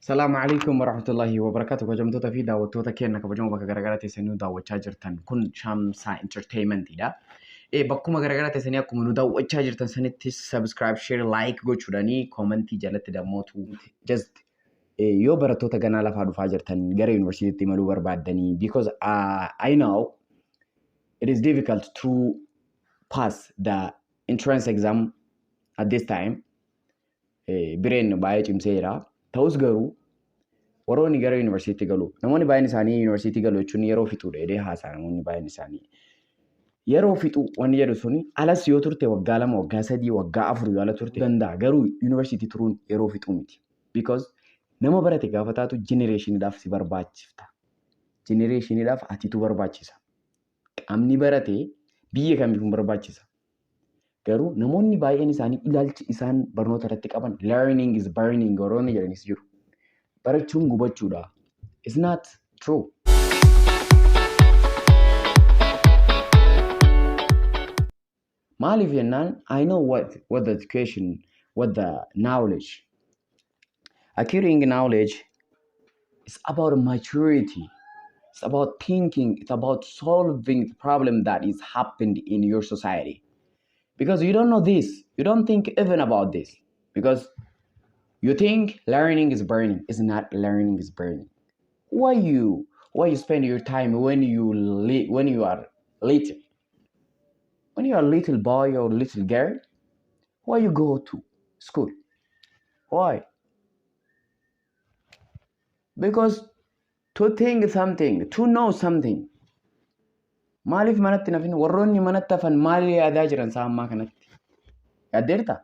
Assalamu alaikum warahmatullahi wabarakatuh. Kabajamtoota fi daawwattoota keenya kabajamoo bakka garaagaraa teessanii daawwachaa jirtan kun Shamsaa Entertainmentidha. Bakkuma garaagaraa teessanii akkuma nu daawwachaa jirtan sanitti subscribe, share, like gochuudhaanii koomentii jalatti dammootu just yoo barattoota ganaa lafaa dhufaa jirtan gara yuunivarsiitiitti imaluu barbaaddanii because I know it is difficult to pass the entrance exam at this time. Bireen baay'ee cimseera. Ta'us garuu warroonni gara yuunivarsiitii galu namoonni baay'een isaanii yuunivarsiitii galu jechuun yeroo fixuudha jedhee haasaa namoonni baay'een isaanii yeroo fixu wanni jedhu suni alas yoo turte waggaa 2 waggaa 3 waggaa 4 yoo ala turte danda'a garuu yuunivarsiitii turuun yeroo fixu miti because nama barate gaafa taatu generationiidhaaf si barbaachifta generationiidhaaf atiitu barbaachisa qaamni barate biyya kamiifuu barbaachisa garuu namoonni baay'een isaanii ilaalchi isaan barnoota irratti qaban learning is burning warroonni jedhanis jiru. Barachuun gubachuudha. It's not true. Maaliif jennaan I know what the education, what the knowledge. Acquiring knowledge is about maturity. It's about thinking. It's about solving the problem that is happened in your society. Because you don't know this, you don't think even about this. Because you think learning is burning. It's not learning is burning. Why you spend your time when you are little? When you are a little boy or little girl, why you go to school? Why? Because to think something, to know something. Maaliif manatti nafin warroonni manatti hafan maali yaadaa jiran saammaa kanatti yaaddeerta?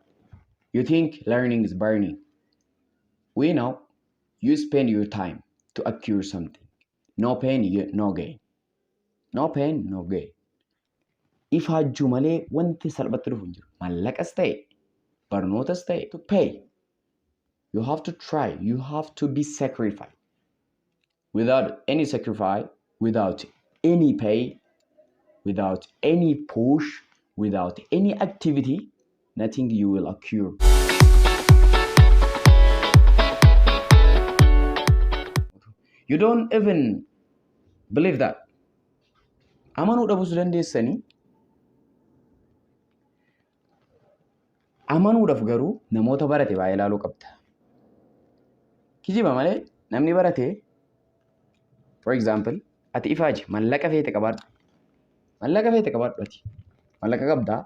You think learning is burning. We know you spend your time to acquire something. No pain, no gain. No pain, no gain. If hajju malee wanti salphatti dhufu hin jiru. Mallaqas ta'e, barnootas ta'e to pay. You have to try. You have to be sacrificed. Without any sacrifice, without any pay, without any push, without any activity, nothing you will occur. You don't even believe that. Amanuu dhabuu dandeessanii amanuudhaaf garuu namoota barate baay'ee ilaaluu qabda. Kijiba malee namni barate for example ati ifaaji mallaqa feete qabaadhu. Mallaqa feete qabaadhu ati. Mallaqa qabdaa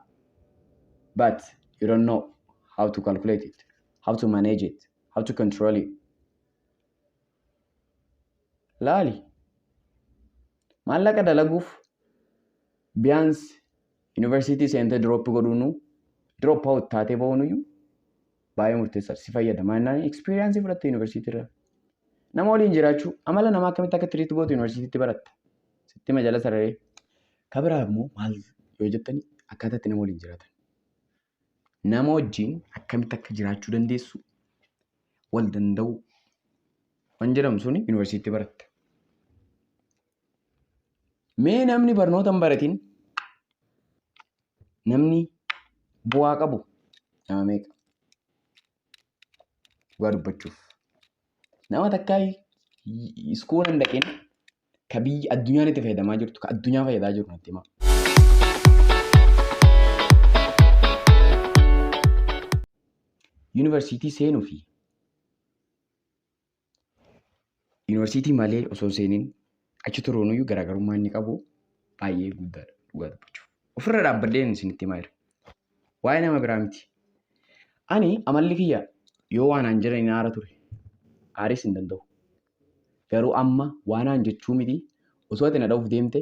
but you don't know how to calculate it, how to manage it, how to control it. Laali. Mallaqa dalaguuf biyaans university seente drop godhuunu drop out taatee ba'uunuyyuu baay'ee murteessaa si fayyada. Maannaan experience fudhatte university irraa. Nama waliin jiraachuu amala namaa akkamitti akka tiriitti gootu university baratta. Sitti majala sararee. Kabiraa immoo maal yoo jettanii akkaataatti nama waliin jiraatan. Nama wajjin akkamitti akka jiraachuu dandeessu wal danda'u waan jedhamu suni yuunivarsiitii baratta. Mee namni barnoota hin baratin namni bu'aa qabu nama meeqa? Dhugaa dubbachuuf. Nama takkaa iskuula hin dhaqin ka biyyi addunyaan itti fayyadamaa jirtu ka addunyaa fayyadaa jiru natti himaa. Yuunivarsiitii seenuu fi yuunivarsiitii malee osoo seeniin achi turuunuyyuu garaagarummaa inni qabu baay'ee guddaadha dhugaa dubbachuuf. Ofirra dhaabbadheen isinitti himaa jira. Waa'ee nama biraa miti. Ani amalli kiyya yoo waan aan jedhan hin aara ture. Aaris hin danda'u. Garuu amma waan aan jechuu miti osoo ati na dha'uuf deemte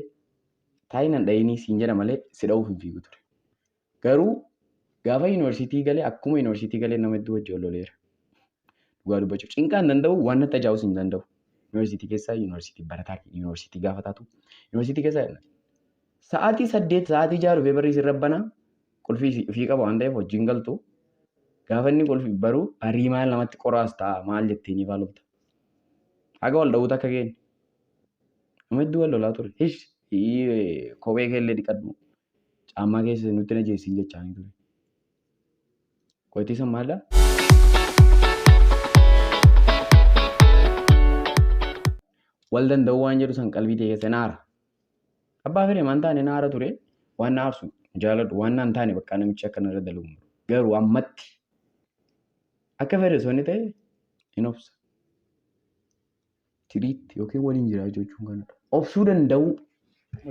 taa'ii nan dha'inii siin jedha malee si dha'uuf hin fiigu ture. Garuu gaafa yuunivarsiitii galee akkuma yuunivarsiitii galee nama hedduu wajjin loleera. Dhugaa dubbachuuf cinqaa hin danda'u waan natti ajaa'us hin danda'u. Yuunivarsiitii keessaa yuunivarsiitii barataa yuunivarsiitii gaafa taatu yuunivarsiitii keessaa sa'aatii 8 sa'aatii 6 dhufee barrii sirra banaa qulfii ofii qaba waan ta'eef wajjin galtu gaafa inni qulfii baruu barii maal namatti qoraas ta'a maal jetteenii faalufta. Haga wal dha'uutu akka keenya. Nama hedduu wal lolaa ture. Kophee keellee dhiqadhu. caammaa keessa nutti na jeessiin jechaanii ture. Qotii san maalidha? Wal danda'uu waan jedhu san qalbii ta'e keessa naara. Abbaa fedhe maan taane naara ture waan na aarsu jaaladhu waan naan taane bakka namichi akka narra dalagu. Garuu ammatti akka fedhe sonni ta'e hin obsa. Tiriitti yookiin waliin jiraachuu jechuun kanadha. Obsuu danda'u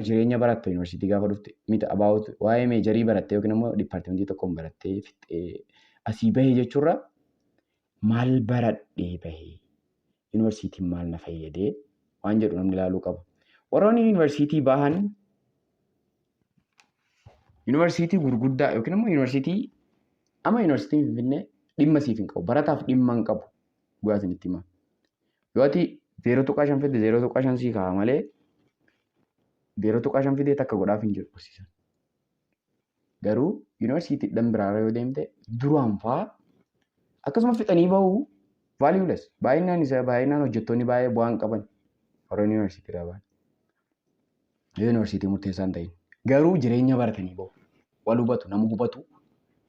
jireenya baratte yuunivarsiitii gaafa dhufte mita abaawutu waa'ee meejarii baratte yookiin immoo dipaartimentii tokkoon barattee fixee asii bahee jechuurra maal baradhee bahee yuunivarsiitiin maal na fayyadee waan jedhu namni ilaaluu qaba. Warroonni yuunivarsiitii bahan yuunivarsiitii gurguddaa yookiin immoo yuunivarsiitii yuunivarsiitiin Finfinnee dhimma siif hin qabu. Barataaf dhimma hin qabu. Dhugaa isinitti hima. Yoo ati 0.5 fidde 0.5 sii ka'a malee 0.5 fidee takka godhaaf hin jiru barsiisan. Garuu yuunivarsiitii dhan biraarra yoo deemte duraan fa'aa akkasuma fixanii bahu valueless. Baay'inaan hojjettoonni baay'ee bu'aan qaban warroonni yuunivarsiitii irraa bahan. Yuunivarsiitii murteessaa hin ta'in. Garuu jireenya baratanii bahu. Wal hubatu, nama hubatu,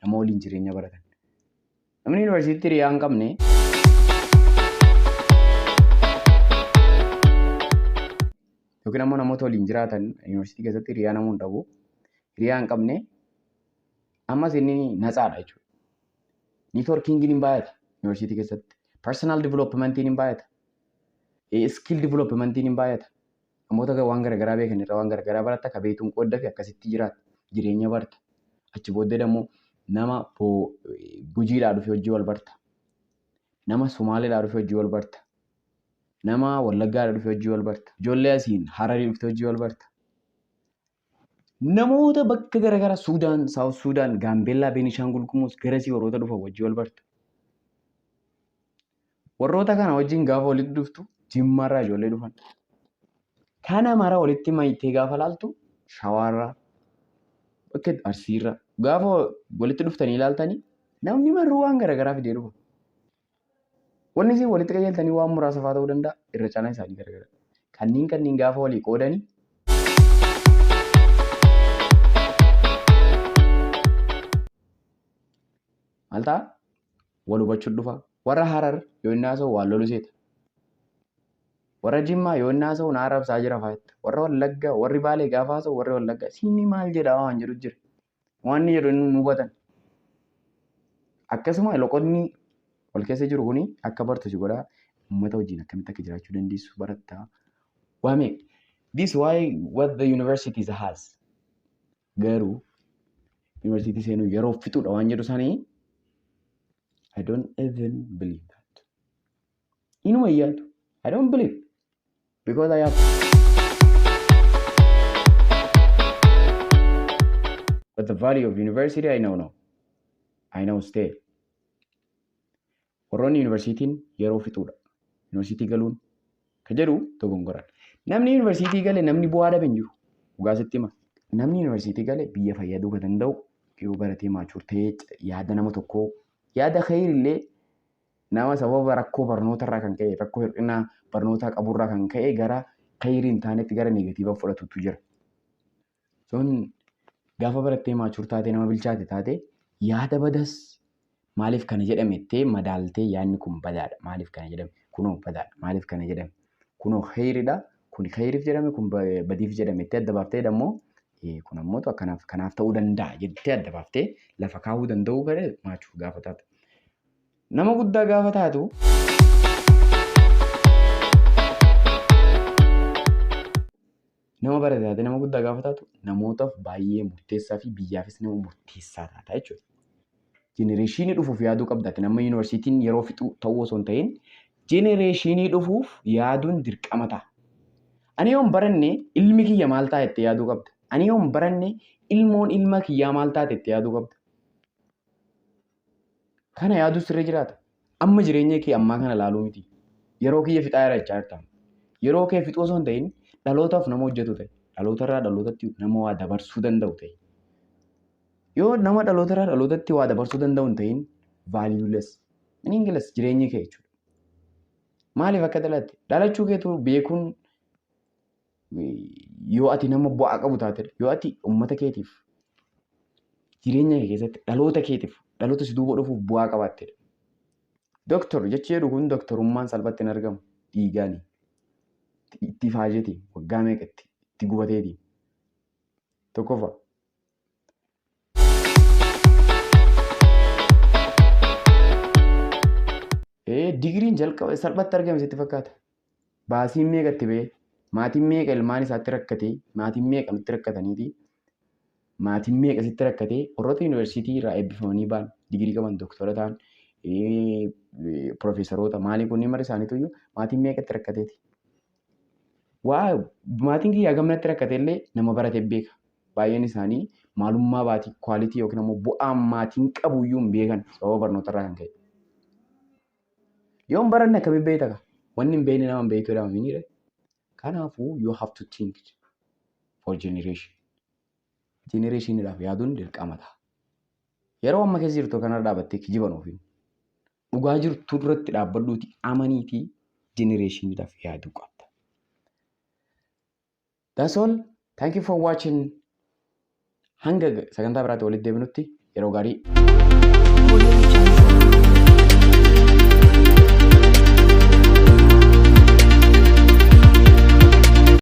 nama waliin jireenya baratan. Namni yuunivarsiitii hiriyaa hin qabne yookiin ammoo namoota waliin jiraatan yuunivarsiitii keessatti hiriyaa namuun dhabu. Hiriyaa hin qabne ammas inni natsaadha jechuudha. Niitworkiingiin hin baay'ata yuunivarsiitii keessatti. Personal developmentiin hin baay'ata. Skill developmentiin hin baay'ata. Namoota waan garaagaraa beekan irraa waan garaagaraa baratta akka beektuun qoodda fi akkasitti jiraata. Jireenya barta. Achi booddee immoo nama gujiidhaa dhufee hojii wal barta. Nama Somaaleedhaa dhufee hojii wal barta. Nama Wallaggaadhaa dhufee hojii wal barta. Ijoollee asiin Hararii dhuftee hojii wal barta. Namoota bakka garaagaraa Suudaan, Saawut Suudaan, Gaambeellaa, Beenishaangul Gumuz garasii warroota dhufan hojii wal barta. Warroota kana wajjin gaafa walitti dhuftu Jimmaarraa ijoollee dhufan. Kana mara walitti mayitee gaafa laaltu Shawaarraa bakka Arsiirraa gaafa walitti dhuftanii ilaaltanii namni marruu waan garaagaraa fidee dhufa. Wanni isin walitti qajeeltanii waan muraasa fa'aa ta'uu danda'a irra caalaa isaanii garaagara. Kanneen gaafa walii qoodanii maal ta'a? Wal hubachuu dhufa. Warra Harar yoo inni haasa'u waan lolu seeta. Warra Jimmaa yoo inni haasa'u na arrabsaa jira faayetta. Warra Wallaggaa warri Baalee gaafa haasa'u warri Wallaggaa siinni maal jedhaa waan jedhu jira. Waan inni jedhu inni nu hubatan. Akkasuma loqonni wal keessa jiru kuni akka bartu si godhaa uummata wajjin akkamitti akka jiraachuu dandeessu barattaa. Waame this why what the universities has. Garuu yuunivarsiitii seenuu yeroo fixuudha waan jedhu sanii I don't even believe that. Inuma iyyaatu. I don't believe because I have but the value of university I know no. I know stay. Warroonni yuunivarsiitiin yeroo fixuudha. Yuunivarsiitii galuun ka jedhu dogongoradha. Namni yuunivarsiitii gale namni bu'aa dhabe hin jiru. Dhugaasitti hima. Namni yuunivarsiitii gale biyya fayyaduu kan danda'u yoo baratee maachuur ta'ee yaada nama tokkoo yaada khayrillee nama sababa rakkoo barnootarraa kan ka'e rakkoo hir'ina barnootaa qaburraa kan ka'e gara khayrii hin taanetti gara negatiivaa fudhatutu jira. Sun gaafa barattee maachuur taate nama bilchaate taate yaada badas maaliif kana jedhamettee madaaltee yaadni kun badaadha maaliif kana jedhame kunoo badaadha maaliif kana jedhame kunoo khayriidha kun khayriif jedhame kun badiif jedhamettee adda baaftee dammoo kun ammoo kanaaf ta'uu danda'a jettee adda baaftee lafa kaa'uu danda'uu gara maachuuf gaafa taatu. Nama guddaa gaafa taatu nama barate taate nama guddaa gaafa taatu namootaaf baay'ee murteessaa fi biyyaafis nama murteessaa taata jechuudha. Jenereeshinii dhufuuf yaaduu qabdaati. Nama yuunivarsiitiin yeroo fixu ta'uu osoo hin ta'in jenereeshinii dhufuuf yaaduun dirqama ta'a. Ani yoon baranne ilmi kiyya maal ta'a jettee yaaduu qabda. Ani yoon baranne ilmoon ilma kiyyaa maal taate jettee yaaduu qabda. Kana yaaduu sirrii jiraata. Amma jireenya kee ammaa kana ilaaluu miti. Yeroo kiyya fixaa jira jechaa jirta. Yeroo kee fixuu osoo hin ta'in dhalootaaf nama hojjetu ta'e. Dhalootarraa dhalootatti nama waa dabarsuu danda'u ta'e. Yoo nama dhalootarraa dhalootatti waa dabarsuu danda'u hin ta'in valueless. Meaningless jireenyi kee jechuudha. Maaliif akka dhalatte? Dhalachuu keetu beekuun yoo ati nama bu'aa qabu taate yoo ati uummata keetiif jireenya kee keessatti dhaloota keetiif dhaloota si duuba dhufuuf bu'aa qabaattedha. Dooktor jechi jedhu kun dooktorummaan salphatti hin argamu dhiigaanii itti faajeeti waggaa meeqatti itti gubateeti tokkoffaa. Digiriin jalqaba salphatti argame sitti fakkaata. Baasiin meeqatti ba'e maatiin meeqa ilmaan isaatti rakkatee maatiin meeqa nutti rakkataniiti maatiin meeqa sitti rakkatee warroota yuunivarsiitii irraa eebbifamanii ba'an digirii qaban dooktora ta'an piroofeesaroota maalii kunniin mara isaaniitu iyyuu maatiin meeqatti rakkateeti. Maatiin kiyyaa gamnatti rakkateellee nama barate beeka. Baay'een isaanii maalummaa baatii kwaalitii yookiin immoo bu'aa maatiin qabu iyyuu hin beekan sababa barnootarraa kan ka'e. Yoon baranne akkamiin beektaa? Wanni hin beekne nama hin beektu jedhama miniidha. Kanaafuu you have to think for generation. Generationiidhaaf yaaduun dirqama ta'a. Yeroo amma keessa jirtu kanarra dhaabattee kijiban ofiin dhugaa jirtu irratti dhaabbadhuuti amaniitii generationiidhaaf yaaduu qabda. That's all. Thank you for watching. Hanga sagantaa biraatti walitti deebinutti yeroo gaarii.